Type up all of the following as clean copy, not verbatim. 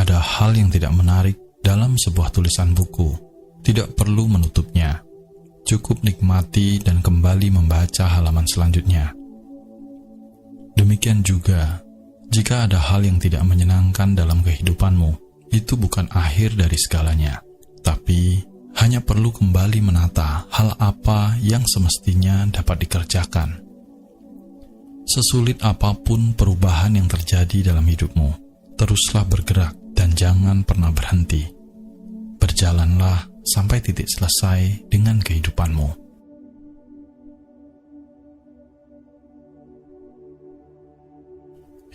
ada hal yang tidak menarik dalam sebuah tulisan buku, tidak perlu menutupnya. Cukup nikmati dan kembali membaca halaman selanjutnya. Demikian juga, jika ada hal yang tidak menyenangkan dalam kehidupanmu, itu bukan akhir dari segalanya, tapi hanya perlu kembali menata hal apa yang semestinya dapat dikerjakan. Sesulit apapun perubahan yang terjadi dalam hidupmu, teruslah bergerak dan jangan pernah berhenti. Berjalanlah sampai titik selesai dengan kehidupanmu.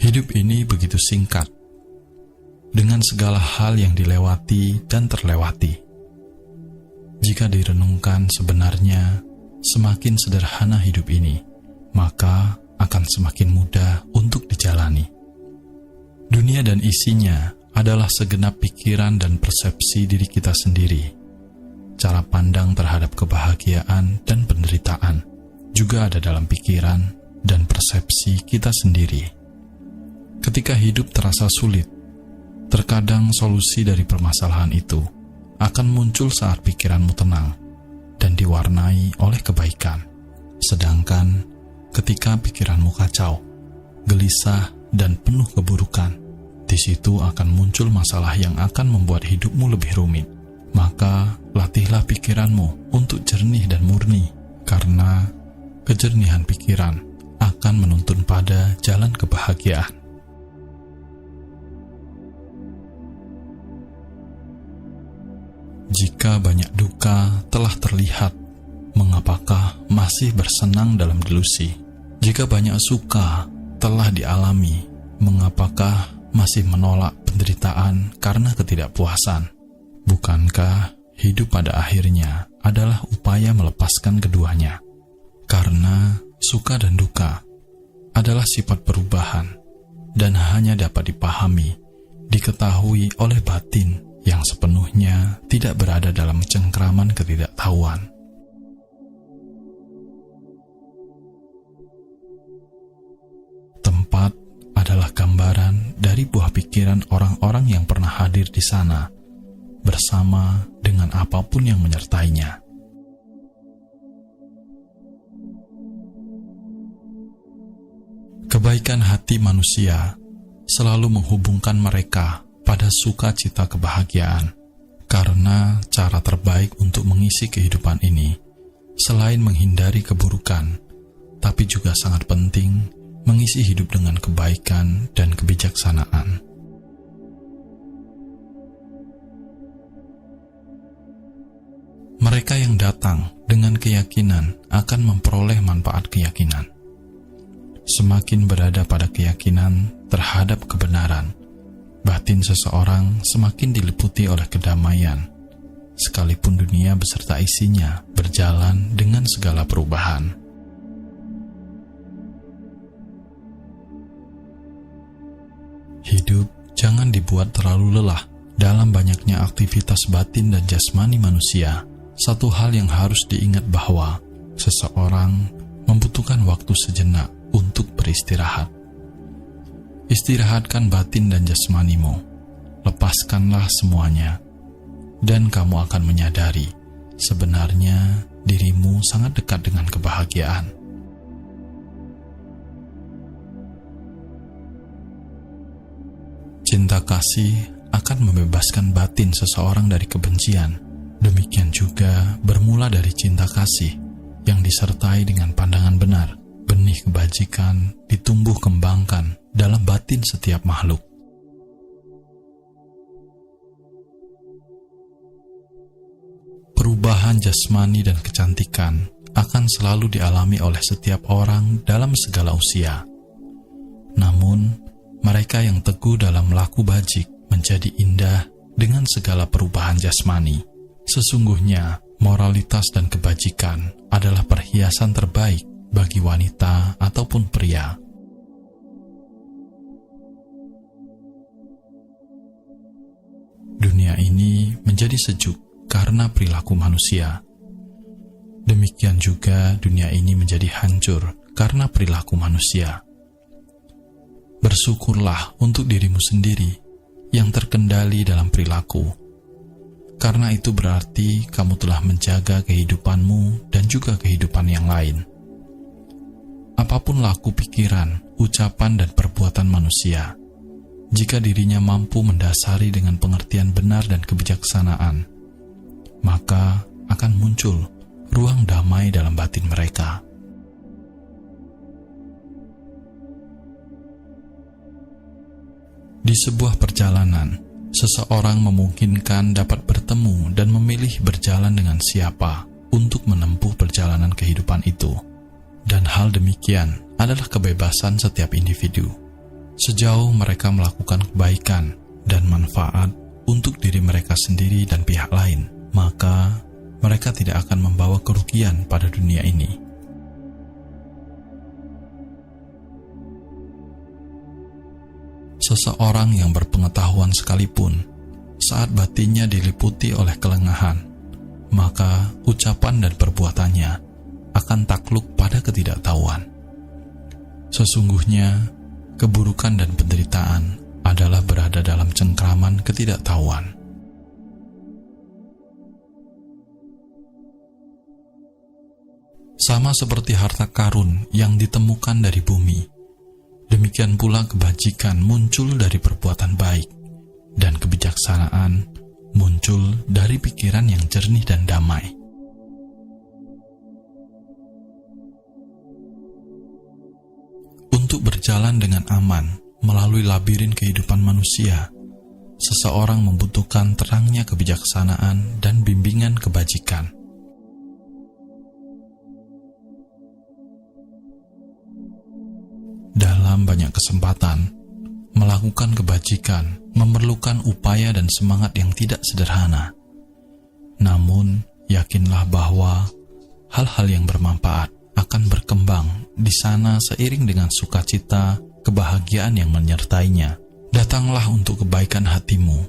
Hidup ini begitu singkat, dengan segala hal yang dilewati dan terlewati. Jika direnungkan, sebenarnya semakin sederhana hidup ini, maka akan semakin mudah untuk dijalani. Dunia dan isinya adalah segenap pikiran dan persepsi diri kita sendiri. Cara pandang terhadap kebahagiaan dan penderitaan juga ada dalam pikiran dan persepsi kita sendiri. Ketika hidup terasa sulit, terkadang solusi dari permasalahan itu akan muncul saat pikiranmu tenang dan diwarnai oleh kebaikan. Sedangkan ketika pikiranmu kacau, gelisah, dan penuh keburukan, di situ akan muncul masalah yang akan membuat hidupmu lebih rumit. Maka latihlah pikiranmu untuk jernih dan murni, karena kejernihan pikiran akan menuntun pada jalan kebahagiaan. Jika banyak duka telah terlihat, mengapakah masih bersenang dalam delusi? Jika banyak suka telah dialami, mengapakah masih menolak penderitaan karena ketidakpuasan? Bukankah hidup pada akhirnya adalah upaya melepaskan keduanya? Karena suka dan duka adalah sifat perubahan dan hanya dapat dipahami, diketahui oleh batin yang sepenuhnya tidak berada dalam cengkraman ketidaktahuan. Tempat adalah gambaran dari buah pikiran orang-orang yang pernah hadir di sana, bersama dengan apapun yang menyertainya. Kebaikan hati manusia selalu menghubungkan mereka pada sukacita kebahagiaan, karena cara terbaik untuk mengisi kehidupan ini, selain menghindari keburukan, tapi juga sangat penting mengisi hidup dengan kebaikan dan kebijaksanaan. Mereka yang datang dengan keyakinan akan memperoleh manfaat keyakinan. Semakin berada pada keyakinan terhadap kebenaran, batin seseorang semakin diliputi oleh kedamaian, sekalipun dunia beserta isinya berjalan dengan segala perubahan. Hidup jangan dibuat terlalu lelah dalam banyaknya aktivitas batin dan jasmani manusia. Satu hal yang harus diingat bahwa seseorang membutuhkan waktu sejenak untuk beristirahat. Istirahatkan batin dan jasmanimu, lepaskanlah semuanya, dan kamu akan menyadari sebenarnya dirimu sangat dekat dengan kebahagiaan. Cinta kasih akan membebaskan batin seseorang dari kebencian. Demikian juga bermula dari cinta kasih yang disertai dengan pandangan benar. Benih kebajikan ditumbuh kembangkan dalam batin setiap makhluk. Perubahan jasmani dan kecantikan akan selalu dialami oleh setiap orang dalam segala usia. Namun, mereka yang teguh dalam laku bajik menjadi indah dengan segala perubahan jasmani. Sesungguhnya, moralitas dan kebajikan adalah perhiasan terbaik bagi wanita ataupun pria. Dunia ini menjadi sejuk karena perilaku manusia. Demikian juga dunia ini menjadi hancur karena perilaku manusia. Bersyukurlah untuk dirimu sendiri yang terkendali dalam perilaku. Karena itu berarti kamu telah menjaga kehidupanmu dan juga kehidupan yang lain. Apapun laku pikiran, ucapan, dan perbuatan manusia, jika dirinya mampu mendasari dengan pengertian benar dan kebijaksanaan, maka akan muncul ruang damai dalam batin mereka. Di sebuah perjalanan, seseorang memungkinkan dapat bertemu dan memilih berjalan dengan siapa untuk menempuh perjalanan kehidupan itu. Dan hal demikian adalah kebebasan setiap individu. Sejauh mereka melakukan kebaikan dan manfaat untuk diri mereka sendiri dan pihak lain, maka mereka tidak akan membawa kerugian pada dunia ini. Seseorang yang berpengetahuan sekalipun, saat batinnya diliputi oleh kelengahan, maka ucapan dan perbuatannya akan takluk pada ketidaktahuan. Sesungguhnya, keburukan dan penderitaan adalah berada dalam cengkraman ketidaktahuan. Sama seperti harta karun yang ditemukan dari bumi, demikian pula kebajikan muncul dari perbuatan baik, dan kebijaksanaan muncul dari pikiran yang jernih dan damai. Untuk berjalan dengan aman melalui labirin kehidupan manusia, seseorang membutuhkan terangnya kebijaksanaan dan bimbingan kebajikan. Dalam banyak kesempatan, melakukan kebajikan memerlukan upaya dan semangat yang tidak sederhana. Namun, yakinlah bahwa hal-hal yang bermanfaat akan berkembang di sana seiring dengan sukacita, kebahagiaan yang menyertainya. Datanglah untuk kebaikan hatimu,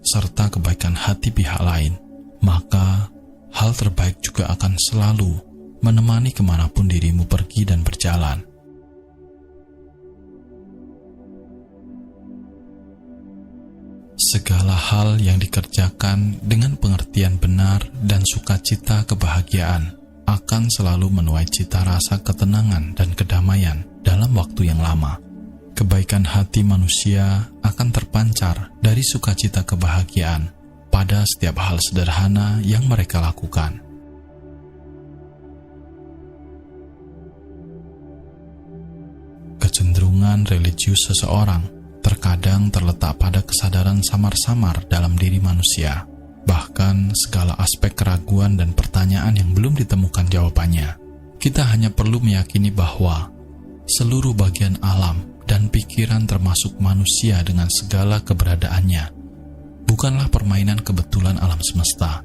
serta kebaikan hati pihak lain, maka hal terbaik juga akan selalu menemani kemanapun dirimu pergi dan berjalan. Segala hal yang dikerjakan dengan pengertian benar dan sukacita kebahagiaan akan selalu menuai cita rasa ketenangan dan kedamaian dalam waktu yang lama. Kebaikan hati manusia akan terpancar dari sukacita kebahagiaan pada setiap hal sederhana yang mereka lakukan. Kecenderungan religius seseorang terkadang terletak pada kesadaran samar-samar dalam diri manusia, bahkan segala aspek keraguan dan pertanyaan yang belum ditemukan jawabannya. Kita hanya perlu meyakini bahwa seluruh bagian alam dan pikiran termasuk manusia dengan segala keberadaannya bukanlah permainan kebetulan alam semesta,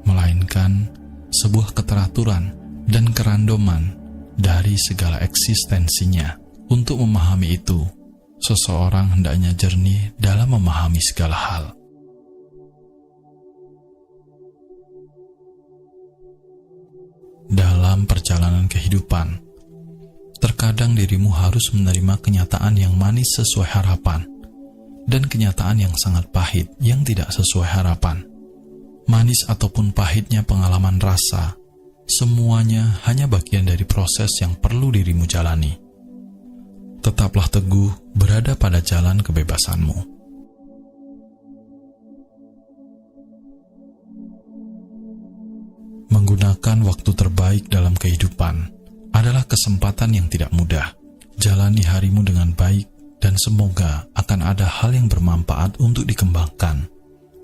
melainkan sebuah keteraturan dan kerandoman dari segala eksistensinya. Untuk memahami itu, seseorang hendaknya jernih dalam memahami segala hal. Dalam perjalanan kehidupan, terkadang dirimu harus menerima kenyataan yang manis sesuai harapan, dan kenyataan yang sangat pahit yang tidak sesuai harapan. Manis ataupun pahitnya pengalaman rasa, semuanya hanya bagian dari proses yang perlu dirimu jalani. Tetaplah teguh berada pada jalan kebebasanmu. Menggunakan waktu terbaik dalam kehidupan adalah kesempatan yang tidak mudah. Jalani harimu dengan baik dan semoga akan ada hal yang bermanfaat untuk dikembangkan.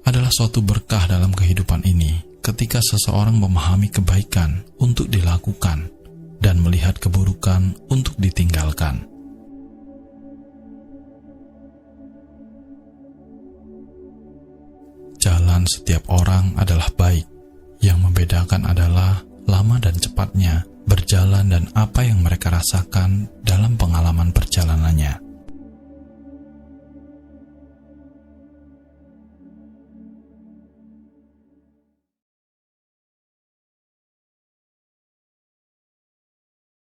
Adalah suatu berkah dalam kehidupan ini ketika seseorang memahami kebaikan untuk dilakukan dan melihat keburukan untuk ditinggalkan. Jalan setiap orang adalah baik, yang membedakan adalah lama dan cepatnya berjalan dan apa yang mereka rasakan dalam pengalaman perjalanannya.